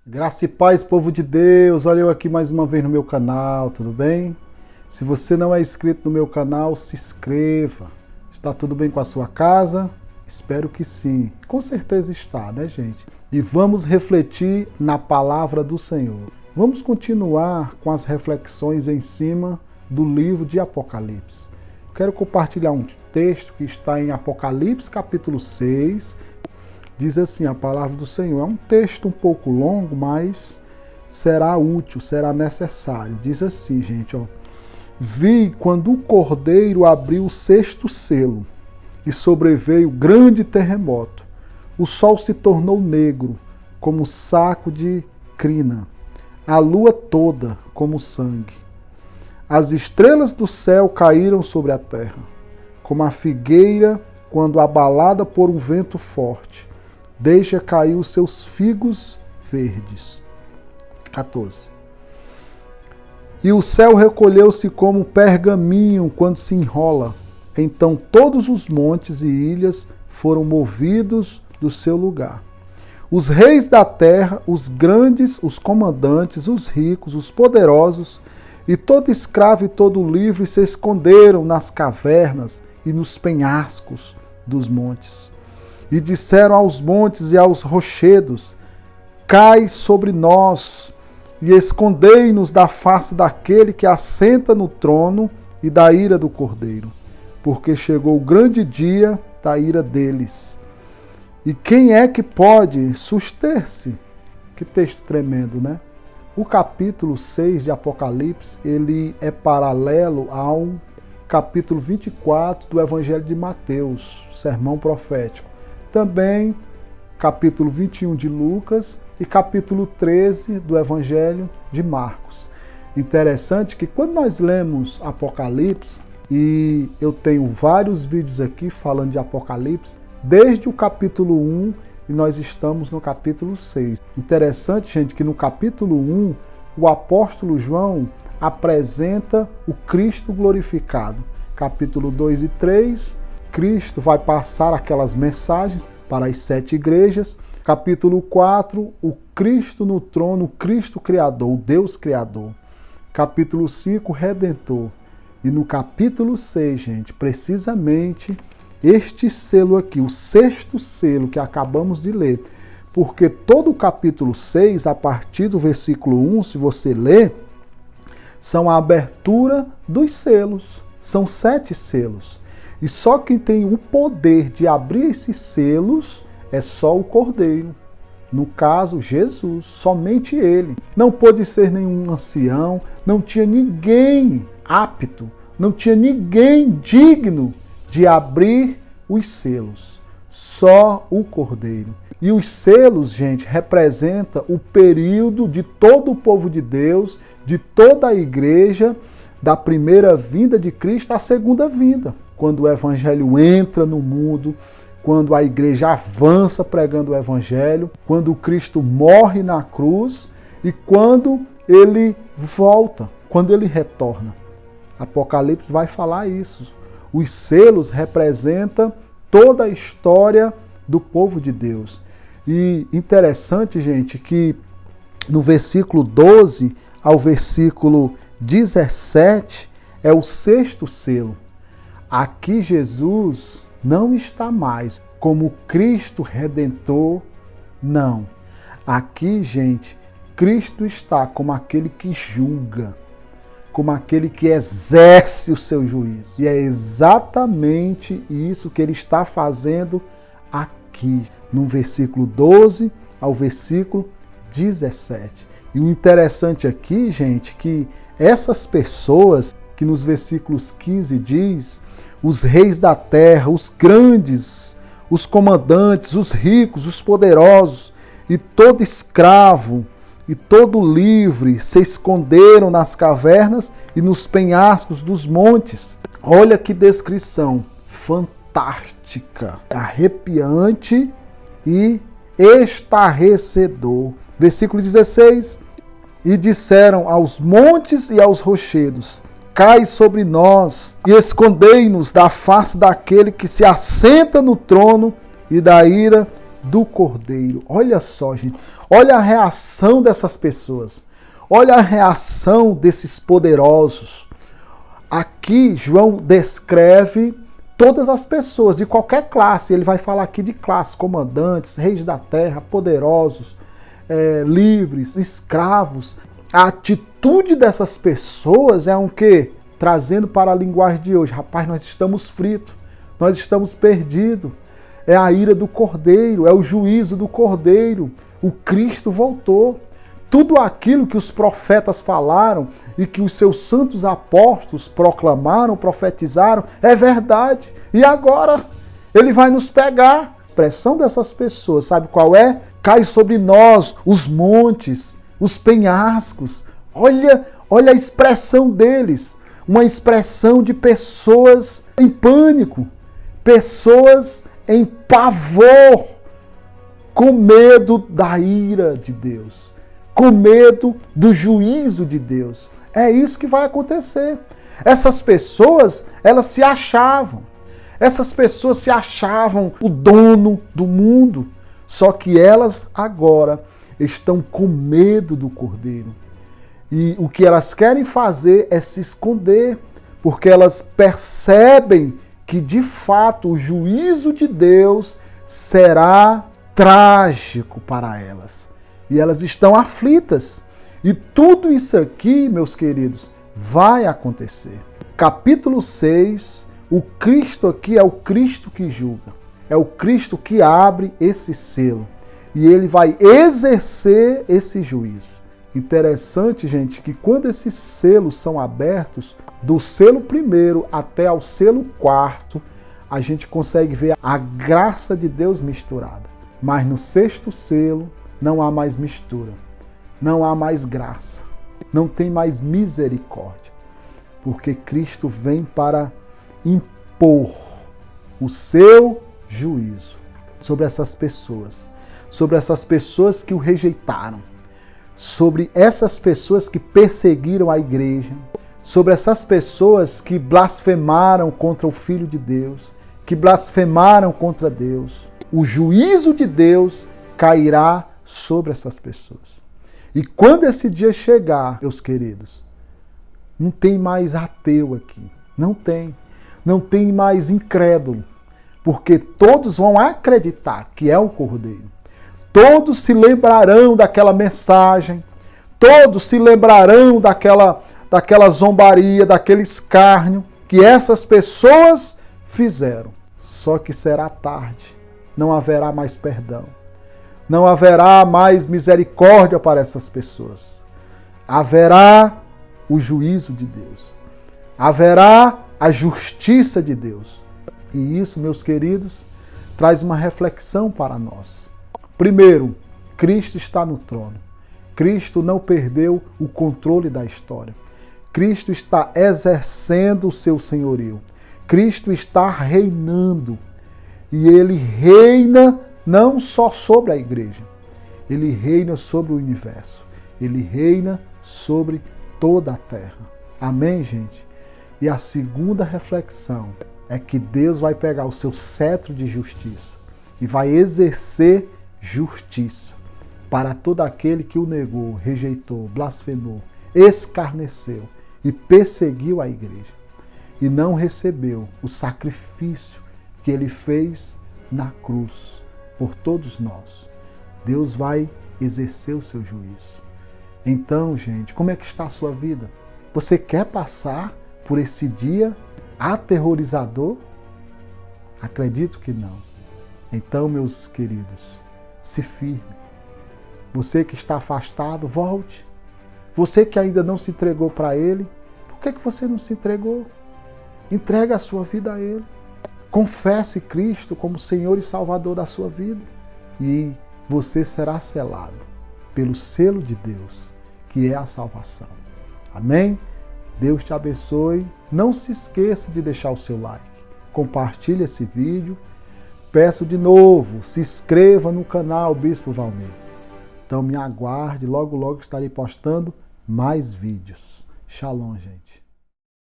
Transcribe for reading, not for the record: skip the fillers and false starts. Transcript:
Graça e paz, povo de Deus. Olha eu aqui mais uma vez no meu canal, tudo bem? Se você não é inscrito no meu canal, se inscreva. Está tudo bem com a sua casa? Espero que sim. Com certeza está, né, gente? E vamos refletir na palavra do Senhor. Vamos continuar com as reflexões em cima do livro de Apocalipse. Quero compartilhar um texto que está em Apocalipse capítulo 6. Diz assim a palavra do Senhor. É um texto um pouco longo, mas será útil, será necessário. Diz assim, gente, ó. Vi quando o Cordeiro abriu o sexto selo e sobreveio grande terremoto. O sol se tornou negro, como saco de crina, a lua toda como sangue. As estrelas do céu caíram sobre a terra, como a figueira quando abalada por um vento forte deixa cair os seus figos verdes. 14. E o céu recolheu-se como pergaminho quando se enrola. Então todos os montes e ilhas foram movidos do seu lugar. Os reis da terra, os grandes, os comandantes, os ricos, os poderosos, e todo escravo e todo livre se esconderam nas cavernas e nos penhascos dos montes. E disseram aos montes e aos rochedos: cai sobre nós e escondei-nos da face daquele que assenta no trono e da ira do Cordeiro, porque chegou o grande dia da ira deles. E quem é que pode suster-se? Que texto tremendo, né? O capítulo 6 de Apocalipse, ele é paralelo ao capítulo 24 do Evangelho de Mateus, sermão profético. Também capítulo 21 de Lucas e capítulo 13 do Evangelho de Marcos. Interessante que quando nós lemos Apocalipse, e eu tenho vários vídeos aqui falando de Apocalipse, desde o capítulo 1 e nós estamos no capítulo 6. Interessante, gente, que no capítulo 1 o apóstolo João apresenta o Cristo glorificado. Capítulo 2 e 3, Cristo vai passar aquelas mensagens para as 7 igrejas. Capítulo 4, o Cristo no trono, o Cristo Criador, o Deus Criador. Capítulo 5, Redentor. E no capítulo 6, gente, precisamente este selo aqui, o sexto selo que acabamos de ler. Porque todo o capítulo 6, a partir do versículo 1, se você ler, são a abertura dos selos. São 7 selos. E só quem tem o poder de abrir esses selos é só o Cordeiro. No caso, Jesus, somente ele. Não pôde ser nenhum ancião, não tinha ninguém apto, não tinha ninguém digno de abrir os selos. Só o Cordeiro. E os selos, gente, representam o período de todo o povo de Deus, de toda a igreja, da primeira vinda de Cristo à segunda vinda. Quando o evangelho entra no mundo, quando a igreja avança pregando o evangelho, quando Cristo morre na cruz e quando ele volta, quando ele retorna. Apocalipse vai falar isso. Os selos representam toda a história do povo de Deus. E interessante, gente, que no versículo 12 ao versículo 17 é o sexto selo. Aqui Jesus não está mais como Cristo Redentor, não. Aqui, gente, Cristo está como aquele que julga, como aquele que exerce o seu juízo. E é exatamente isso que ele está fazendo aqui, no versículo 12 ao versículo 17. E o interessante aqui, gente, que essas pessoas que nos versículos 15 diz, os reis da terra, os grandes, os comandantes, os ricos, os poderosos, e todo escravo e todo livre se esconderam nas cavernas e nos penhascos dos montes. Olha que descrição fantástica, arrepiante e estarrecedor. Versículo 16. E disseram aos montes e aos rochedos: cai sobre nós e escondei-nos da face daquele que se assenta no trono e da ira do Cordeiro. Olha só, gente. Olha a reação dessas pessoas. Olha a reação desses poderosos. Aqui, João descreve todas as pessoas, de qualquer classe. Ele vai falar aqui de classe, comandantes, reis da terra, poderosos, livres, escravos. A atitude dessas pessoas é um quê? Trazendo para a linguagem de hoje. Rapaz, nós estamos fritos, nós estamos perdidos. É a ira do Cordeiro, é o juízo do Cordeiro. O Cristo voltou. Tudo aquilo que os profetas falaram e que os seus santos apóstolos proclamaram, profetizaram, é verdade. E agora ele vai nos pegar. A expressão dessas pessoas, sabe qual é? Cai sobre nós os montes, os penhascos. Olha a expressão deles. Uma expressão de pessoas em pânico, pessoas em pavor, com medo da ira de Deus, com medo do juízo de Deus. É isso que vai acontecer. Essas pessoas, elas se achavam. Essas pessoas se achavam o dono do mundo. Só que elas agora estão com medo do Cordeiro. E o que elas querem fazer é se esconder, porque elas percebem que de fato o juízo de Deus será trágico para elas. E elas estão aflitas. E tudo isso aqui, meus queridos, vai acontecer. Capítulo 6, o Cristo aqui é o Cristo que julga. É o Cristo que abre esse selo. E ele vai exercer esse juízo. Interessante, gente, que quando esses selos são abertos, do selo primeiro até ao selo quarto, a gente consegue ver a graça de Deus misturada. Mas no sexto selo não há mais mistura, não há mais graça, não tem mais misericórdia, porque Cristo vem para impor o seu juízo sobre essas pessoas que o rejeitaram, sobre essas pessoas que perseguiram a igreja, sobre essas pessoas que blasfemaram contra o Filho de Deus, que blasfemaram contra Deus. O juízo de Deus cairá sobre essas pessoas. E quando esse dia chegar, meus queridos, não tem mais ateu aqui. Não tem. Não tem mais incrédulo. Porque todos vão acreditar que é o Cordeiro. Todos se lembrarão daquela mensagem. Todos se lembrarão daquela zombaria, daquele escárnio que essas pessoas fizeram. Só que será tarde. Não haverá mais perdão. Não haverá mais misericórdia para essas pessoas. Haverá o juízo de Deus. Haverá a justiça de Deus. E isso, meus queridos, traz uma reflexão para nós. Primeiro, Cristo está no trono. Cristo não perdeu o controle da história. Cristo está exercendo o seu senhorio. Cristo está reinando. E ele reina não só sobre a igreja. Ele reina sobre o universo. Ele reina sobre toda a terra. Amém, gente? E a segunda reflexão é que Deus vai pegar o seu cetro de justiça e vai exercer justiça para todo aquele que o negou, rejeitou, blasfemou, escarneceu e perseguiu a igreja e não recebeu o sacrifício que ele fez na cruz por todos nós. Deus vai exercer o seu juízo. Então, gente, como é que está a sua vida? Você quer passar por esse dia aterrorizador? Acredito que não. Então, meus queridos, se firme. Você que está afastado, volte. Você que ainda não se entregou para Ele, por que você não se entregou? Entregue a sua vida a Ele. Confesse Cristo como Senhor e Salvador da sua vida. E você será selado pelo selo de Deus, que é a salvação. Amém? Deus te abençoe. Não se esqueça de deixar o seu like. Compartilhe esse vídeo. Peço de novo, se inscreva no canal Bispo Valmir. Então me aguarde, logo logo estarei postando mais vídeos. Shalom, gente.